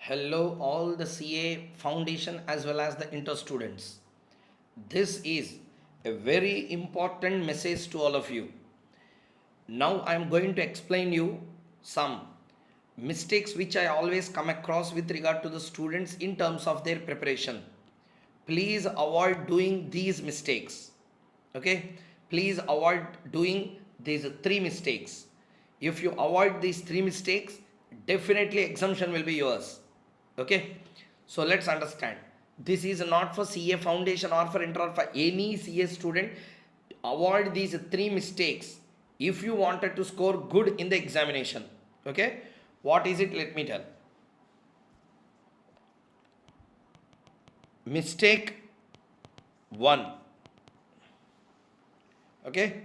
Hello, all the CA foundation as well as the inter students. This is a very important message to all of you. Now I am going to explain you some mistakes which I always come across with regard to the students in terms of their preparation. Please avoid doing these mistakes. Okay? Please avoid doing these three mistakes. If you avoid these three mistakes, definitely exemption will be yours. Okay? So let's understand. This is not for CA foundation or for inter or for any CA student. Avoid these three mistakes if you wanted to score good in the examination. Okay? What is it? Let me tell. Mistake 1. Okay?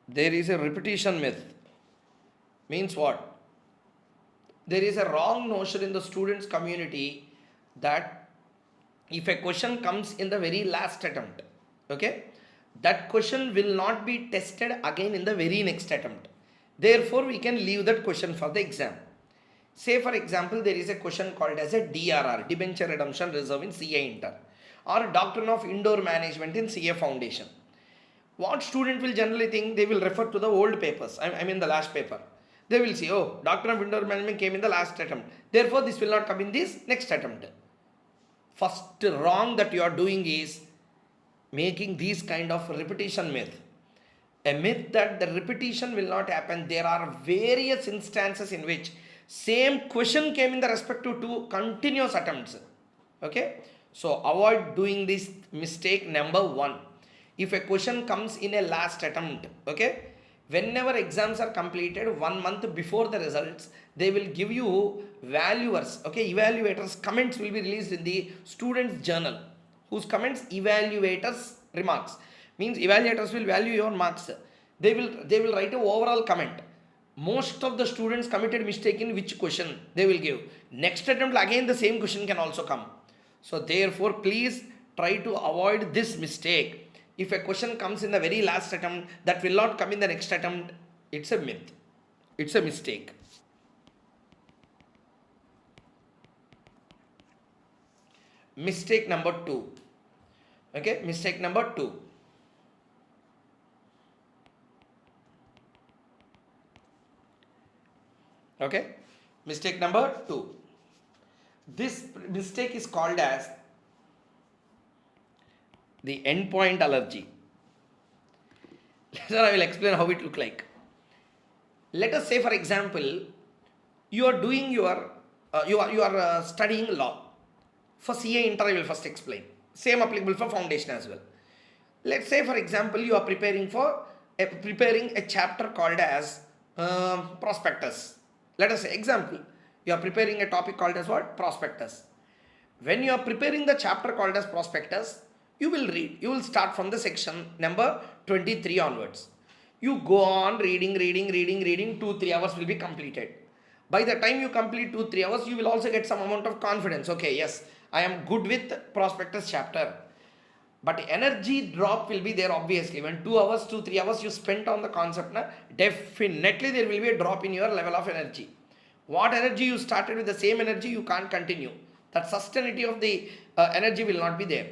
There is a repetition myth. Means what? There is a wrong notion in the students community that if a question comes in the very last attempt, okay, that question will not be tested again in the very next attempt. Therefore, we can leave that question for the exam. Say for example, there is a question called as a DRR, Debenture Redemption Reserve in CA Inter, or Doctrine of Indoor Management in CA Foundation. What student will generally think? They will refer to the old papers, I mean the last paper. They will see, oh, Doctrine of Indoor Management came in the last attempt. Therefore, this will not come in this next attempt. First wrong that you are doing is making these kind of repetition myth. A myth that the repetition will not happen. There are various instances in which same question came in the respective two continuous attempts. Okay, so avoid doing this mistake number 1. If a question comes in a last attempt, okay, whenever exams are completed 1 month before the results, they will give you valuers, okay, evaluators comments will be released in the students journal, whose comments evaluators remarks, means evaluators will value your marks. They will write a overall comment. Most of the students committed mistake in which question they will give. Next attempt again the same question can also come. So therefore, please try to avoid this mistake. If a question comes in the very last attempt that will not come in the next attempt, it's a myth. It's a mistake. Mistake number 2. Okay, mistake number 2. Okay, mistake number 2. This mistake is called as the endpoint allergy. Later I will explain how it look like. Let us say, for example, you are doing your studying law. For CA Inter, I will first explain. Same applicable for foundation as well. Let's say, for example, you are preparing a chapter called as prospectus. Let us say, example, you are preparing a topic called as what? Prospectus. When you are preparing the chapter called as prospectus, you will start from the section number 23 onwards. You go on reading, 2-3 hours will be completed. By the time you complete 2-3 hours, you will also get some amount of confidence. Okay, yes, I am good with prospectus chapter. But energy drop will be there obviously. When 2 hours, 2-3 hours you spent on the concept, definitely there will be a drop in your level of energy. What energy you started with, the same energy you can't continue. That sustainability of the energy will not be there.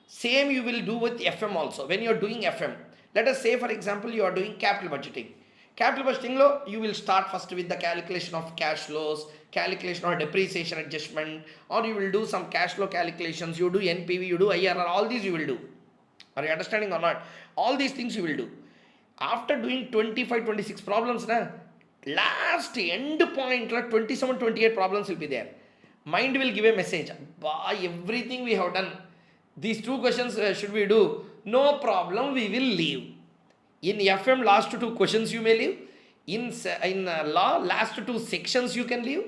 Same you will do with FM also. When you are doing FM, let us say for example you are doing capital budgeting. Capital budgeting, you will start first with the calculation of cash flows, calculation or depreciation adjustment, or you will do some cash flow calculations, you do NPV, you do IRR, all these you will do. Are you understanding or not? All these things you will do. After doing 25-26 problems, last end point, 27-28 problems will be there. Mind will give a message, everything we have done, these 2 questions should we do? No problem, we will leave. In FM, last 2 questions you may leave. In law, last 2 sections you can leave.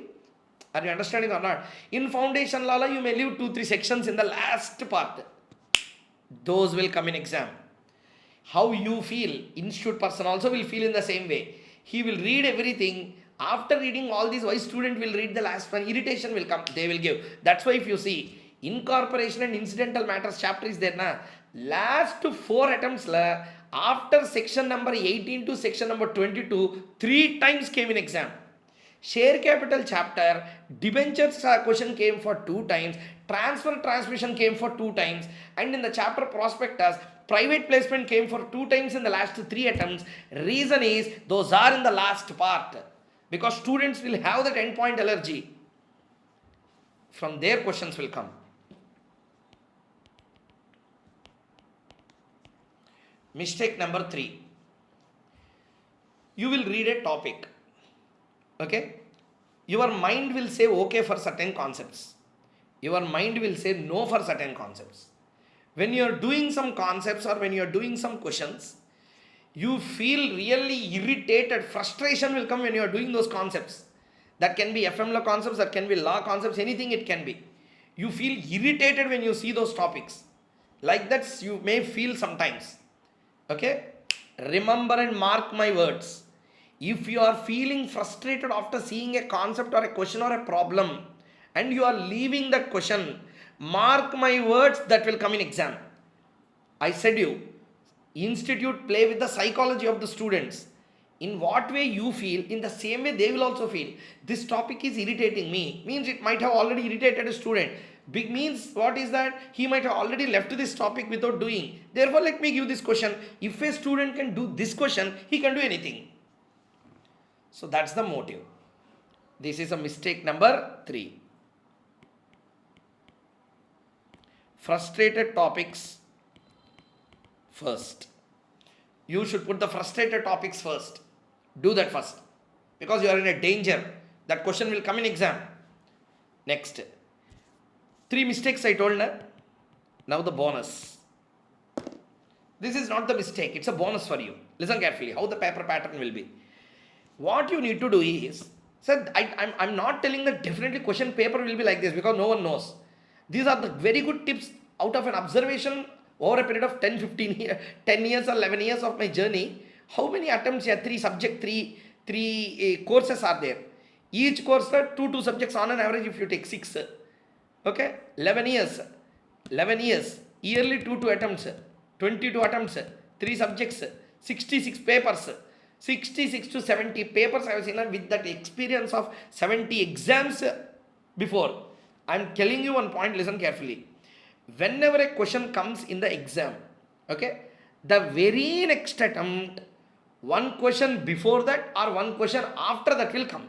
Are you understanding or not? In foundation law, you may leave 2-3 sections in the last part. Those will come in exam. How you feel, institute person also will feel in the same way. He will read everything. After reading all these, why student will read the last one? Irritation will come. They will give. That's why if you see, incorporation and incidental matters chapter is there. Last 4 attempts, After section number 18 to section number 22, 3 times came in exam. Share capital chapter, debentures question came for 2 times, transfer transmission came for 2 times, and in the chapter prospectus, private placement came for 2 times in the last 3 attempts. Reason is those are in the last part because students will have that endpoint allergy. From there questions will come. Mistake number 3. You will read a topic. Okay? Your mind will say okay for certain concepts. Your mind will say no for certain concepts. When you are doing some concepts or when you are doing some questions, you feel really irritated. Frustration will come when you are doing those concepts. That can be FM law concepts, that can be law concepts, anything it can be. You feel irritated when you see those topics. Like that you may feel sometimes. Okay? Remember and mark my words. If you are feeling frustrated after seeing a concept or a question or a problem and you are leaving that question, mark my words, that will come in exam. I said you, institute play with the psychology of the students. In what way you feel, in the same way they will also feel. This topic is irritating me, means it might have already irritated a student. Big means what is that? He might have already left this topic without doing. Therefore, let me give this question. If a student can do this question, he can do anything. So that's the motive. This is a mistake number 3. Frustrated topics first. You should put the frustrated topics first. Do that first. Because you are in a danger. That question will come in exam. Next. 3 mistakes I told now. Now the bonus. This is not the mistake. It's a bonus for you. Listen carefully how the paper pattern will be. What you need to do is, sir, I'm not telling that definitely question paper will be like this because no one knows. These are the very good tips out of an observation over a period of 10, 15 years, 10 years or 11 years of my journey. How many attempts here? 3 subject, 3 courses are there. Each course, 2 subjects on an average if you take 6. Okay, 11 years, yearly 2 attempts, 22 attempts, 3 subjects, 66 papers. 66 to 70 papers I have seen with that experience of 70 exams before. I am telling you one point, listen carefully. Whenever a question comes in the exam, okay, the very next attempt, one question before that or one question after that will come.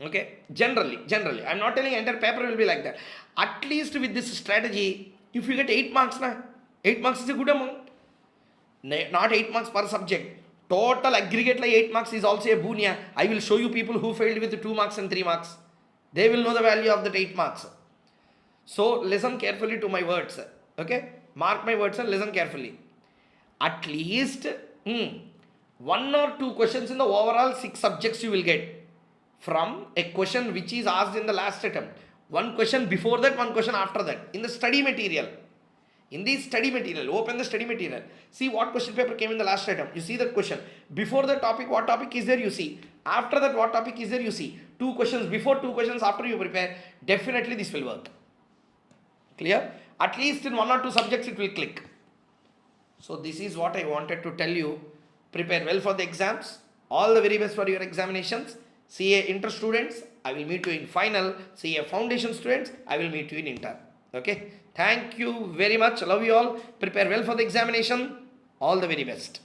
Okay, generally, I am not telling entire paper will be like that. At least with this strategy, if you get 8 marks, 8 marks is a good amount. Not 8 marks per subject. Total aggregate like 8 marks is also a boon. I will show you people who failed with 2 marks and 3 marks. They will know the value of that 8 marks. So listen carefully to my words. Okay? Mark my words and listen carefully. At least 1 or 2 questions in the overall 6 subjects you will get from a question which is asked in the last attempt. 1 question before that, 1 question after that. In the study material. In the study material, open the study material. See what question paper came in the last attempt. You see that question. Before the topic, what topic is there, you see. After that, what topic is there, you see. 2 questions before, 2 questions after you prepare. Definitely this will work. Clear? At least in 1 or 2 subjects it will click. So this is what I wanted to tell you. Prepare well for the exams. All the very best for your examinations. CA inter students, I will meet you in final. CA foundation students, I will meet you in inter. Okay? Thank you very much. Love you all. Prepare well for the examination. All the very best.